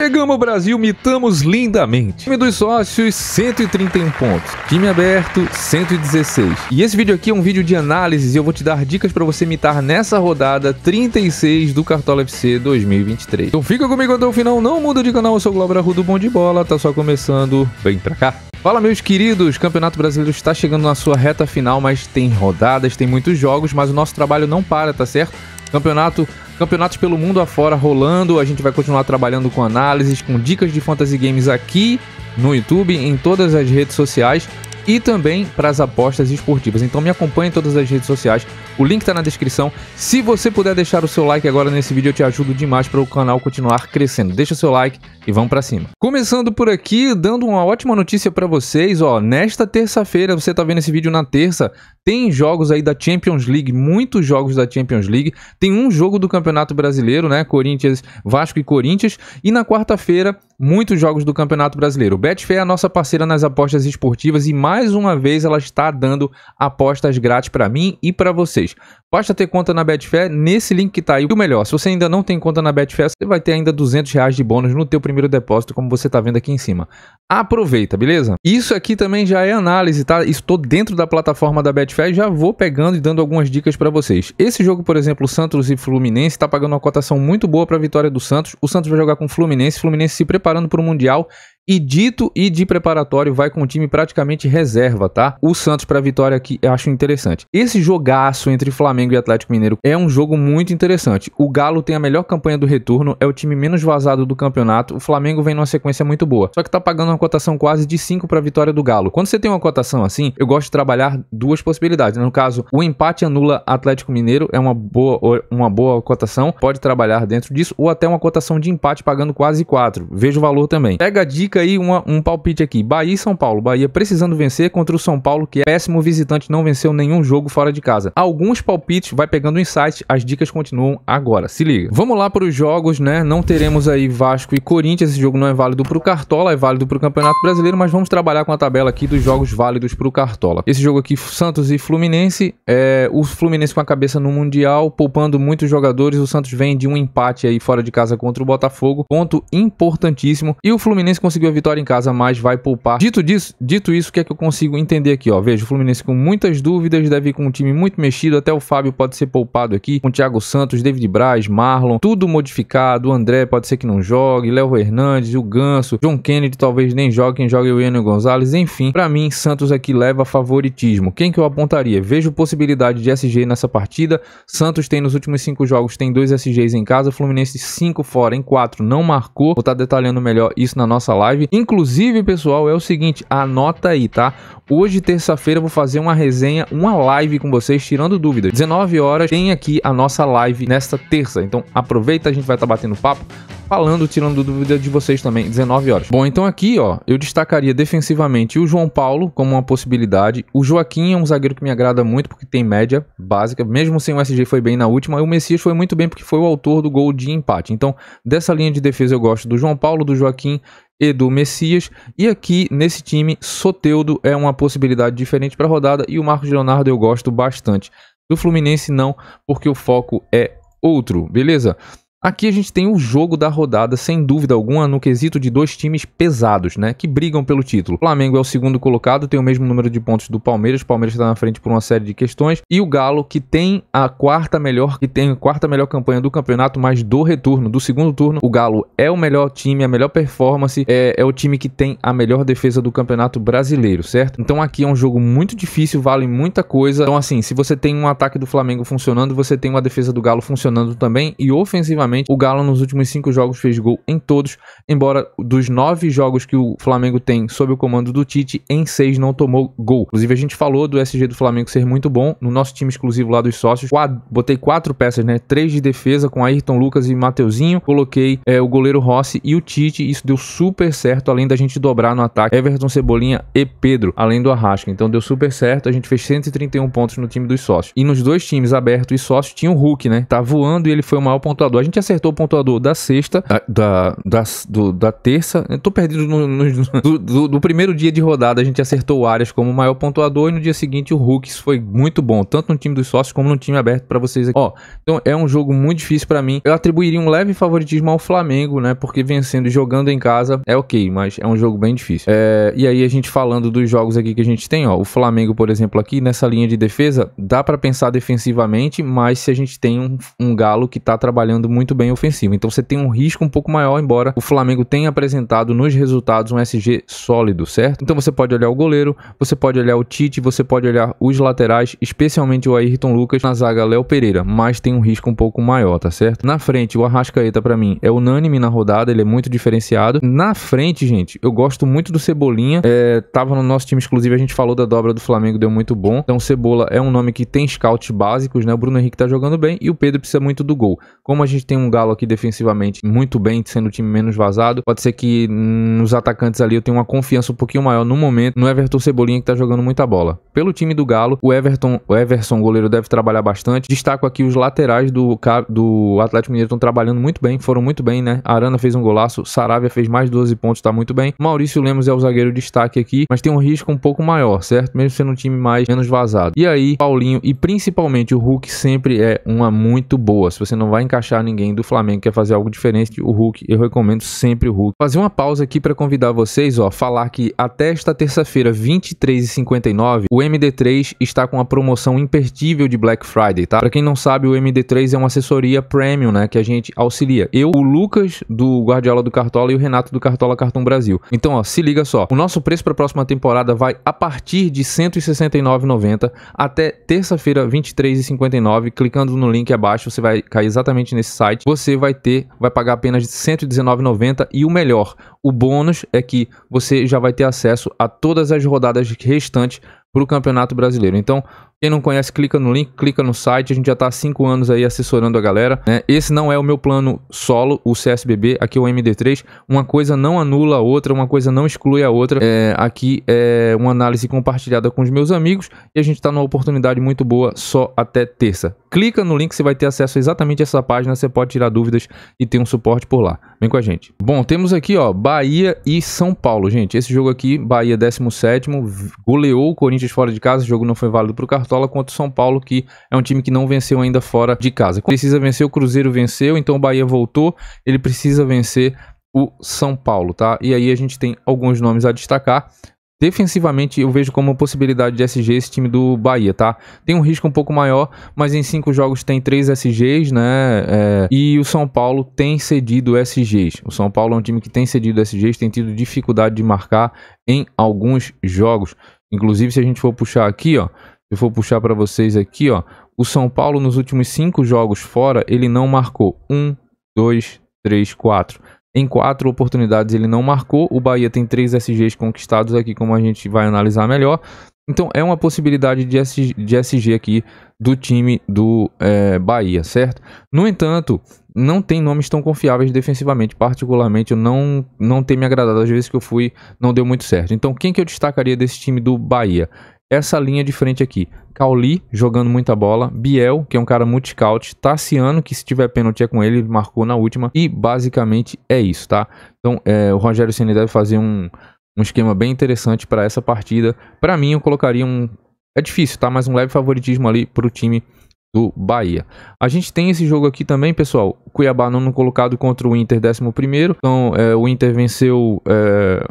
Pegamos o Brasil, mitamos lindamente. Time dos sócios, 131 pontos. Time aberto, 116. E esse vídeo aqui é um vídeo de análise e eu vou te dar dicas para você mitar nessa rodada 36 do Cartola FC 2023. Então fica comigo até o final, não muda de canal, eu sou o Glauber Arruda, bom de bola, tá só começando, vem pra cá. Fala, meus queridos, Campeonato Brasileiro está chegando na sua reta final, mas tem rodadas, tem muitos jogos, mas o nosso trabalho não para, tá certo? Campeonatos pelo mundo afora rolando, a gente vai continuar trabalhando com análises, com dicas de fantasy games aqui no YouTube, em todas as redes sociais e também para as apostas esportivas. Então me acompanhe em todas as redes sociais, o link está na descrição. Se você puder deixar o seu like agora nesse vídeo, eu te ajudo demais para o canal continuar crescendo. Deixa o seu like e vamos para cima. Começando por aqui, dando uma ótima notícia para vocês, ó, nesta terça-feira, você tá vendo esse vídeo na terça, tem jogos aí da Champions League, muitos jogos da Champions League, tem um jogo do Campeonato Brasileiro, né, Corinthians, Vasco e Corinthians, e na quarta-feira, muitos jogos do Campeonato Brasileiro. Betfair é a nossa parceira nas apostas esportivas e mais uma vez ela está dando apostas grátis para mim e para vocês. Basta ter conta na Betfair nesse link que tá aí. E o melhor, se você ainda não tem conta na Betfair, você vai ter ainda R$200 de bônus no teu primeiro depósito, como você tá vendo aqui em cima. Aproveita, beleza? Isso aqui também já é análise, tá? Estou dentro da plataforma da Betfair e já vou pegando e dando algumas dicas para vocês. Esse jogo, por exemplo, Santos e Fluminense, tá pagando uma cotação muito boa para a vitória do Santos. O Santos vai jogar com o Fluminense se preparando para o Mundial. E dito e de preparatório vai com o time praticamente reserva, tá? O Santos para a vitória aqui eu acho interessante. Esse jogaço entre Flamengo e Atlético Mineiro é um jogo muito interessante. O Galo tem a melhor campanha do retorno, é o time menos vazado do campeonato. O Flamengo vem numa sequência muito boa. Só que tá pagando uma cotação quase de 5 para a vitória do Galo. Quando você tem uma cotação assim, eu gosto de trabalhar duas possibilidades. No caso, o empate anula Atlético Mineiro, é uma boa cotação. Pode trabalhar dentro disso ou até uma cotação de empate pagando quase 4. Veja o valor também. Pega a dica aí um palpite aqui, Bahia e São Paulo. Bahia precisando vencer contra o São Paulo, que é péssimo visitante, não venceu nenhum jogo fora de casa. Alguns palpites, vai pegando insight, as dicas continuam agora, se liga. Vamos lá para os jogos, né? Não teremos aí Vasco e Corinthians, esse jogo não é válido para o Cartola, é válido para o Campeonato Brasileiro, mas vamos trabalhar com a tabela aqui dos jogos válidos para o Cartola. Esse jogo aqui, Santos e Fluminense, o Fluminense com a cabeça no Mundial, poupando muitos jogadores, o Santos vem de um empate aí fora de casa contra o Botafogo, ponto importantíssimo, e o Fluminense conseguiu a vitória em casa, mas vai poupar. Dito isso, o que é que eu consigo entender aqui, ó? Veja, o Fluminense com muitas dúvidas, deve ir com um time muito mexido, até o Fábio pode ser poupado aqui, com o Thiago Santos, David Braz, Marlon, tudo modificado, o André pode ser que não jogue, Léo Hernandes, o Ganso, John Kennedy talvez nem jogue, quem joga é o Ian Gonzalez, enfim, pra mim, Santos aqui leva favoritismo. Quem que eu apontaria? Vejo possibilidade de SG nessa partida, Santos tem nos últimos 5 jogos, tem 2 SGs em casa, Fluminense 5 fora, em 4 não marcou, vou estar detalhando melhor isso na nossa live. Inclusive, pessoal, é o seguinte, anota aí, tá? Hoje, terça-feira, eu vou fazer uma resenha, uma live com vocês, tirando dúvidas. 19 horas tem aqui a nossa live nesta terça. Então, aproveita, a gente vai estar batendo papo, falando, tirando dúvida de vocês também, 19 horas. Bom, então aqui, ó, eu destacaria defensivamente o João Paulo como uma possibilidade. O Joaquim é um zagueiro que me agrada muito porque tem média básica, mesmo sem o SG foi bem na última. E o Messias foi muito bem porque foi o autor do gol de empate. Então, dessa linha de defesa eu gosto do João Paulo, do Joaquim e do Messias, e aqui nesse time Soteldo é uma possibilidade diferente para a rodada e o Marcos Leonardo eu gosto bastante. Do Fluminense não, porque o foco é outro, beleza? Aqui a gente tem o jogo da rodada, sem dúvida alguma, no quesito de 2 times pesados, né, que brigam pelo título. O Flamengo é o segundo colocado, tem o mesmo número de pontos do Palmeiras. O Palmeiras está na frente por uma série de questões. E o Galo, que tem a quarta melhor campanha do campeonato, mas do retorno, do segundo turno. O Galo é o melhor time, a melhor performance, é o time que tem a melhor defesa do campeonato brasileiro, certo? Então aqui é um jogo muito difícil, vale muita coisa. Então assim, se você tem um ataque do Flamengo funcionando, você tem uma defesa do Galo funcionando também, e ofensivamente o Galo nos últimos 5 jogos fez gol em todos, embora dos 9 jogos que o Flamengo tem sob o comando do Tite, em 6 não tomou gol. Inclusive a gente falou do SG do Flamengo ser muito bom, no nosso time exclusivo lá dos sócios, botei 4 peças, né, 3 de defesa com Ayrton Lucas e Mateuzinho, coloquei o goleiro Rossi e o Tite, isso deu super certo, além da gente dobrar no ataque Everton, Cebolinha e Pedro, além do Arrasca, então deu super certo, a gente fez 131 pontos no time dos sócios. E nos 2 times abertos e sócios tinha o Hulk, né, tá voando e ele foi o maior pontuador. A gente acertou o pontuador da sexta, da terça. Eu tô perdido do primeiro dia de rodada, a gente acertou o Arias como o maior pontuador, e no dia seguinte o Hulk foi muito bom, tanto no time dos sócios como no time aberto pra vocês aqui. Ó, então é um jogo muito difícil pra mim. Eu atribuiria um leve favoritismo ao Flamengo, né? Porque vencendo e jogando em casa é ok, mas é um jogo bem difícil. E aí a gente falando dos jogos aqui que a gente tem, ó, o Flamengo, por exemplo, aqui nessa linha de defesa, dá pra pensar defensivamente, mas se a gente tem um Galo que tá trabalhando muito bem ofensivo, então você tem um risco um pouco maior, embora o Flamengo tenha apresentado nos resultados um SG sólido, certo? Então você pode olhar o goleiro, você pode olhar o Tite, você pode olhar os laterais, especialmente o Ayrton Lucas, na zaga Léo Pereira, mas tem um risco um pouco maior, tá certo? Na frente, o Arrascaeta pra mim é unânime na rodada, ele é muito diferenciado. Na frente, gente, eu gosto muito do Cebolinha, tava no nosso time exclusivo, a gente falou da dobra do Flamengo, deu muito bom. Então Cebola é um nome que tem scouts básicos, né? O Bruno Henrique tá jogando bem e o Pedro precisa muito do gol. Como a gente tem um Galo aqui defensivamente muito bem, sendo o time menos vazado, pode ser que nos atacantes ali eu tenha uma confiança um pouquinho maior no momento no Everton Cebolinha, que tá jogando muita bola. Pelo time do Galo, o Everson, goleiro, deve trabalhar bastante. Destaco aqui os laterais do Atlético Mineiro, estão trabalhando muito bem, foram muito bem, né? Arana fez um golaço, Saravia fez mais 12 pontos, tá muito bem. Maurício Lemos é o zagueiro de destaque aqui, mas tem um risco um pouco maior, certo? Mesmo sendo um time menos vazado. E aí, Paulinho e principalmente o Hulk sempre é uma muito boa. Se você não vai encaixar ninguém do Flamengo, quer fazer algo diferente, o Hulk, eu recomendo sempre o Hulk. Fazer uma pausa aqui para convidar vocês, ó, falar que até esta terça-feira, 23h59, o MD3 está com a promoção imperdível de Black Friday, tá? Para quem não sabe, o MD3 é uma assessoria premium, né, que a gente auxilia. Eu, o Lucas do Guardiola do Cartola e o Renato do Cartola Cartão Brasil. Então, ó, se liga só. O nosso preço para a próxima temporada vai a partir de R$ 169,90 até terça-feira, 23h59. Clicando no link abaixo, você vai cair exatamente nesse site. Você vai pagar apenas R$ 119,90 e o melhor, o bônus é que você já vai ter acesso a todas as rodadas restantes para o Campeonato Brasileiro. Então, quem não conhece, clica no link, clica no site. A gente já está há 5 anos aí assessorando a galera, né? Esse não é o meu plano solo, o CSBB, aqui é o MD3. Uma coisa não anula a outra, uma coisa não exclui a outra. Aqui é uma análise compartilhada com os meus amigos e a gente está numa oportunidade muito boa só até terça. Clica no link, você vai ter acesso a exatamente essa página, você pode tirar dúvidas e ter um suporte por lá. Vem com a gente. Bom, temos aqui, ó, Bahia e São Paulo, gente. Esse jogo aqui, Bahia 17º, goleou o Corinthians fora de casa, o jogo não foi válido para o Cartola, contra o São Paulo, que é um time que não venceu ainda fora de casa. Precisa vencer, o Cruzeiro venceu, então o Bahia voltou, ele precisa vencer o São Paulo, tá? E aí a gente tem alguns nomes a destacar. Defensivamente, eu vejo como possibilidade de SG esse time do Bahia, tá? Tem um risco um pouco maior, mas em 5 jogos tem 3 SGs, né? E o São Paulo tem cedido SGs. O São Paulo é um time que tem cedido SGs, tem tido dificuldade de marcar em alguns jogos. Inclusive, se a gente for puxar aqui, ó, eu vou puxar para vocês aqui, ó, o São Paulo nos últimos 5 jogos fora, ele não marcou 1, 2, 3, 4. Em 4 oportunidades ele não marcou. O Bahia tem 3 SGs conquistados aqui, como a gente vai analisar melhor. Então é uma possibilidade de SG aqui do time do Bahia, certo? No entanto, não tem nomes tão confiáveis defensivamente. Particularmente, eu não tem me agradado. Às vezes que eu fui, não deu muito certo. Então quem que eu destacaria desse time do Bahia? Essa linha de frente aqui, Cauli jogando muita bola, Biel, que é um cara multi-scout, Tassiano, que se tiver pênalti é com ele, marcou na última, e basicamente é isso, tá? Então o Rogério Ceni deve fazer um esquema bem interessante para essa partida. Para mim eu colocaria é difícil, tá? Mas um leve favoritismo ali pro time do Bahia. A gente tem esse jogo aqui também, pessoal, Cuiabá nono colocado contra o Inter 11º, então o Inter venceu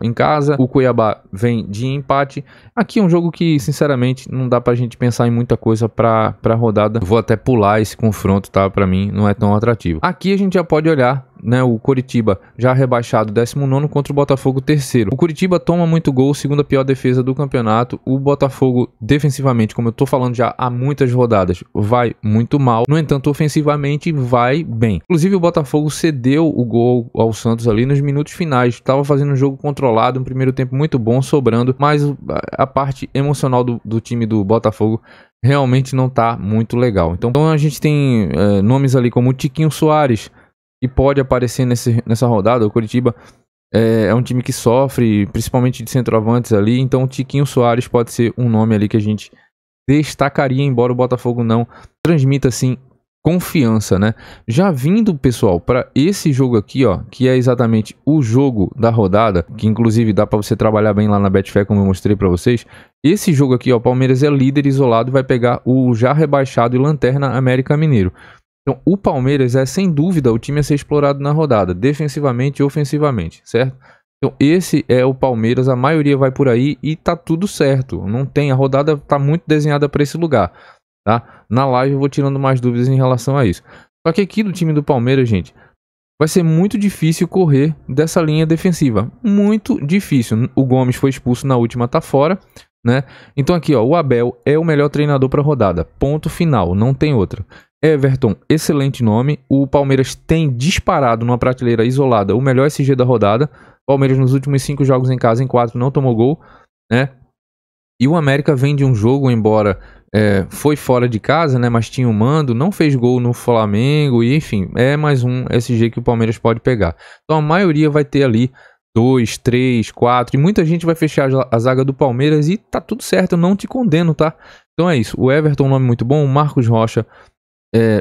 em casa, o Cuiabá vem de empate. Aqui é um jogo que, sinceramente, não dá pra gente pensar em muita coisa pra rodada. Vou até pular esse confronto, tá? Pra mim não é tão atrativo. Aqui a gente já pode olhar, né, o Coritiba já rebaixado 19º contra o Botafogo 3º. O Coritiba toma muito gol, segunda pior defesa do campeonato. O Botafogo defensivamente, como eu tô falando já há muitas rodadas, vai muito mal. No entanto, ofensivamente vai bem. Inclusive o Botafogo cedeu o gol ao Santos ali nos minutos finais. Tava fazendo um jogo controlado, um primeiro tempo muito bom, sobrando, mas a parte emocional do time do Botafogo realmente não tá muito legal. Então a gente tem nomes ali como o Tiquinho Soares, e pode aparecer nessa rodada. O Coritiba é um time que sofre, principalmente de centroavantes ali. Então o Tiquinho Soares pode ser um nome ali que a gente destacaria, embora o Botafogo não transmita assim confiança, né? Já vindo, pessoal, para esse jogo aqui, ó, que é exatamente o jogo da rodada, que inclusive dá para você trabalhar bem lá na Betfair, como eu mostrei para vocês. Esse jogo aqui, ó, o Palmeiras é líder isolado, vai pegar o já rebaixado e lanterna América Mineiro. Então, o Palmeiras é, sem dúvida, o time a ser explorado na rodada, defensivamente e ofensivamente, certo? Então, esse é o Palmeiras, a maioria vai por aí e tá tudo certo. Não tem, a rodada tá muito desenhada para esse lugar, tá? Na live eu vou tirando mais dúvidas em relação a isso. Só que aqui do time do Palmeiras, gente, vai ser muito difícil correr dessa linha defensiva. Muito difícil. O Gomes foi expulso na última, tá fora, né? Então aqui, ó, o Abel é o melhor treinador para a rodada. Ponto final, não tem outra. Everton, excelente nome. O Palmeiras tem disparado numa prateleira isolada o melhor SG da rodada. O Palmeiras nos últimos 5 jogos em casa, em 4 não tomou gol, né? E o América vem de um jogo, embora foi fora de casa, né? Mas tinha o mando, não fez gol no Flamengo e enfim, é mais um SG que o Palmeiras pode pegar. Então a maioria vai ter ali 2, 3, 4 e muita gente vai fechar a zaga do Palmeiras e tá tudo certo, eu não te condeno, tá? Então é isso, o Everton, um nome muito bom, o Marcos Rocha,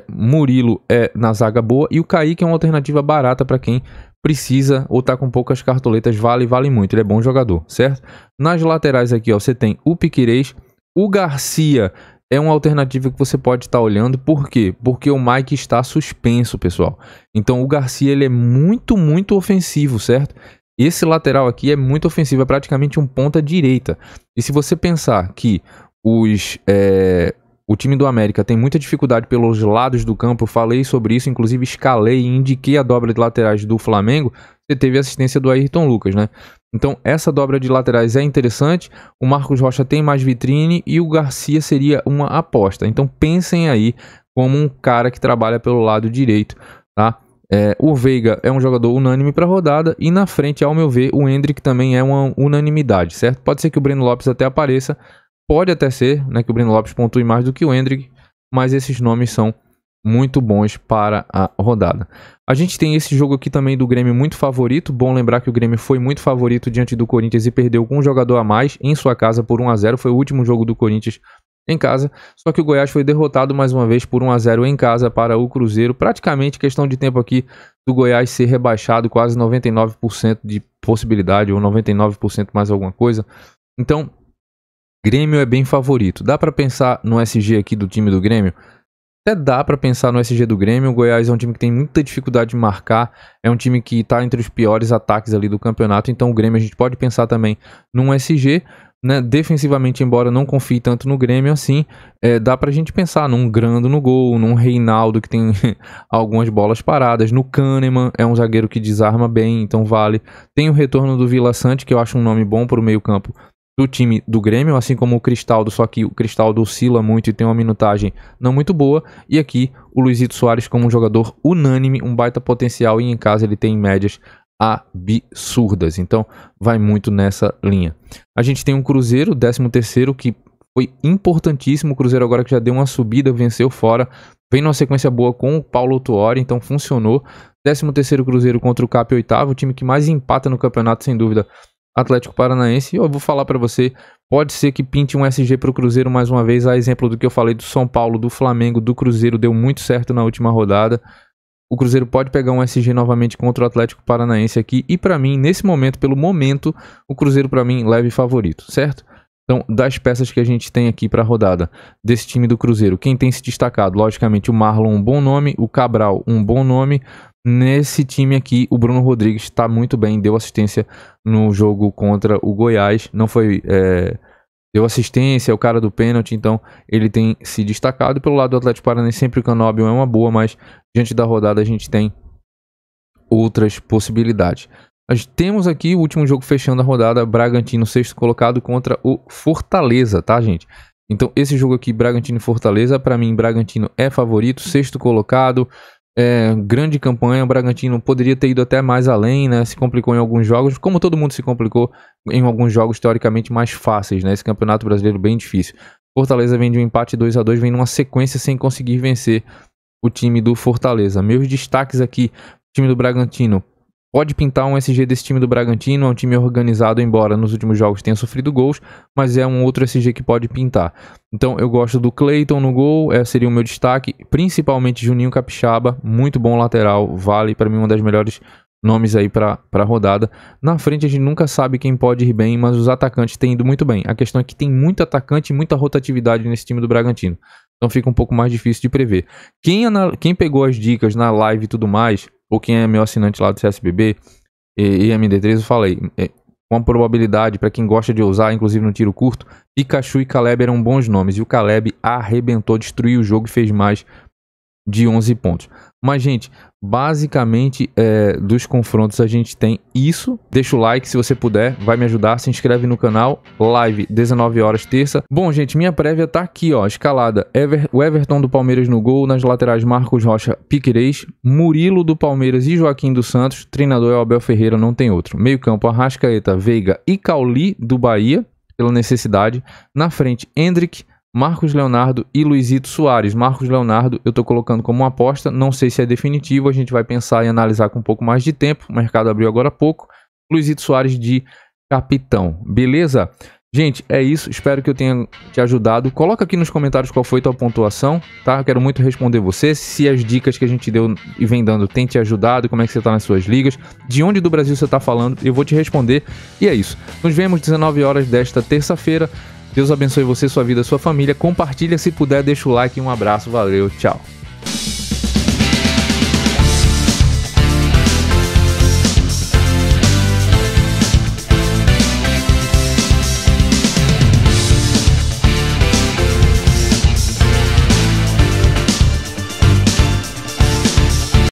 Murilo é na zaga boa e o Kaique é uma alternativa barata para quem precisa ou tá com poucas cartoletas, vale muito, ele é bom jogador, certo? Nas laterais aqui, ó, você tem o Piquerez, o Garcia é uma alternativa que você pode estar olhando, por quê? Porque o Mike está suspenso, pessoal. Então o Garcia, ele é muito ofensivo, certo? Esse lateral aqui é muito ofensivo, é praticamente um ponta direita. E se você pensar que o time do América tem muita dificuldade pelos lados do campo, eu falei sobre isso, inclusive escalei e indiquei a dobra de laterais do Flamengo, você teve a assistência do Ayrton Lucas, né? Então essa dobra de laterais é interessante, o Marcos Rocha tem mais vitrine e o Garcia seria uma aposta. Então pensem aí como um cara que trabalha pelo lado direito, tá? O Veiga é um jogador unânime para a rodada e na frente, ao meu ver, o Endrick também é uma unanimidade, certo? Pode ser que o Breno Lopes até apareça, pode até ser, né, que o Breno Lopes pontue mais do que o Endrick, mas esses nomes são muito bons para a rodada. A gente tem esse jogo aqui também do Grêmio muito favorito. Bom lembrar que o Grêmio foi muito favorito diante do Corinthians e perdeu com um jogador a mais em sua casa por 1-0. Foi o último jogo do Corinthians em casa. Só que o Goiás foi derrotado mais uma vez por 1-0 em casa para o Cruzeiro. Praticamente questão de tempo aqui do Goiás ser rebaixado, quase 99% de possibilidade ou 99% mais alguma coisa. Então, Grêmio é bem favorito. Dá para pensar no SG aqui do time do Grêmio? Até dá para pensar no SG do Grêmio. O Goiás é um time que tem muita dificuldade de marcar. É um time que está entre os piores ataques ali do campeonato. Então o Grêmio a gente pode pensar também num SG, né? Defensivamente, embora não confie tanto no Grêmio assim, dá pra gente pensar num Grando no gol, num Reinaldo que tem algumas bolas paradas, no Kahneman, é um zagueiro que desarma bem, então vale. Tem o retorno do Vila Sante, que eu acho um nome bom para o meio campo do time do Grêmio, assim como o Cristaldo, só que o Cristaldo oscila muito e tem uma minutagem não muito boa. E aqui o Luizito Soares como um jogador unânime, um baita potencial, e em casa ele tem médias absurdas, então vai muito nessa linha. A gente tem um Cruzeiro, 13º, que foi importantíssimo. O Cruzeiro agora que já deu uma subida, venceu fora, vem numa sequência boa com o Paulo Tuori, então funcionou. 13º Cruzeiro contra o Cap 8º, o time que mais empata no campeonato, sem dúvida, Atlético Paranaense. E eu vou falar para você, pode ser que pinte um SG para o Cruzeiro mais uma vez, a exemplo do que eu falei do São Paulo, do Flamengo, do Cruzeiro, deu muito certo na última rodada. O Cruzeiro pode pegar um SG novamente contra o Atlético Paranaense aqui, e para mim, nesse momento, pelo momento, o Cruzeiro para mim leve favorito, certo? Então, das peças que a gente tem aqui para a rodada desse time do Cruzeiro, quem tem se destacado? Logicamente o Marlon, um bom nome, o Cabral, um bom nome. Nesse time aqui, o Bruno Rodrigues está muito bem, deu assistência no jogo contra o Goiás, não foi... deu assistência, é o cara do pênalti, então ele tem se destacado. Pelo lado do Atlético Paranaense, sempre o Canóbio é uma boa, mas diante da rodada a gente tem outras possibilidades. Nós temos aqui o último jogo fechando a rodada, Bragantino, 6º colocado contra o Fortaleza, tá, gente? Então esse jogo aqui, Bragantino e Fortaleza, para mim Bragantino é favorito, 6º colocado. Grande campanha, o Bragantino poderia ter ido até mais além, né? Se complicou em alguns jogos, como todo mundo se complicou em alguns jogos teoricamente mais fáceis, né? Esse campeonato brasileiro bem difícil. Fortaleza vem de um empate 2-2, vem numa sequência sem conseguir vencer o time do Fortaleza. Meus destaques aqui, time do Bragantino, Pode pintar um SG desse time do Bragantino, é um time organizado, embora nos últimos jogos tenha sofrido gols, mas é um outro SG que pode pintar. Então eu gosto do Cleiton no gol, seria o meu destaque, principalmente Juninho Capixaba, muito bom lateral, vale para mim uma das melhores nomes aí para a rodada. Na frente a gente nunca sabe quem pode ir bem, mas os atacantes têm ido muito bem. A questão é que tem muito atacante e muita rotatividade nesse time do Bragantino, então fica um pouco mais difícil de prever. Quem pegou as dicas na live e tudo mais, ou quem é meu assinante lá do CSBB e MD3, eu falei, com a probabilidade, para quem gosta de usar, inclusive no tiro curto, Pikachu e Caleb eram bons nomes, e o Caleb arrebentou, destruiu o jogo e fez mais de 11 pontos. Mas, gente, basicamente, dos confrontos a gente tem isso. Deixa o like se você puder, vai me ajudar. Se inscreve no canal. Live, 19 horas, terça. Bom, gente, minha prévia tá aqui, ó. Escalada, o Everton do Palmeiras no gol. Nas laterais, Marcos Rocha, Piquerez. Murilo do Palmeiras e Joaquim dos Santos. Treinador é o Abel Ferreira, não tem outro. Meio campo, Arrascaeta, Veiga e Cauli do Bahia, pela necessidade. Na frente, Endrick, Marcos Leonardo e Luizito Soares. Marcos Leonardo eu tô colocando como uma aposta, não sei se é definitivo, a gente vai pensar e analisar com um pouco mais de tempo, o mercado abriu agora há pouco. Luizito Soares de capitão, beleza? Gente, é isso, espero que eu tenha te ajudado. Coloca aqui nos comentários qual foi tua pontuação, tá? Eu quero muito responder você, se as dicas que a gente deu e vem dando tem te ajudado, como é que você tá nas suas ligas, de onde do Brasil você tá falando, eu vou te responder. E é isso, nos vemos 19 horas desta terça-feira. Deus abençoe você, sua vida, sua família. Compartilha se puder, deixa o like e um abraço. Valeu, tchau.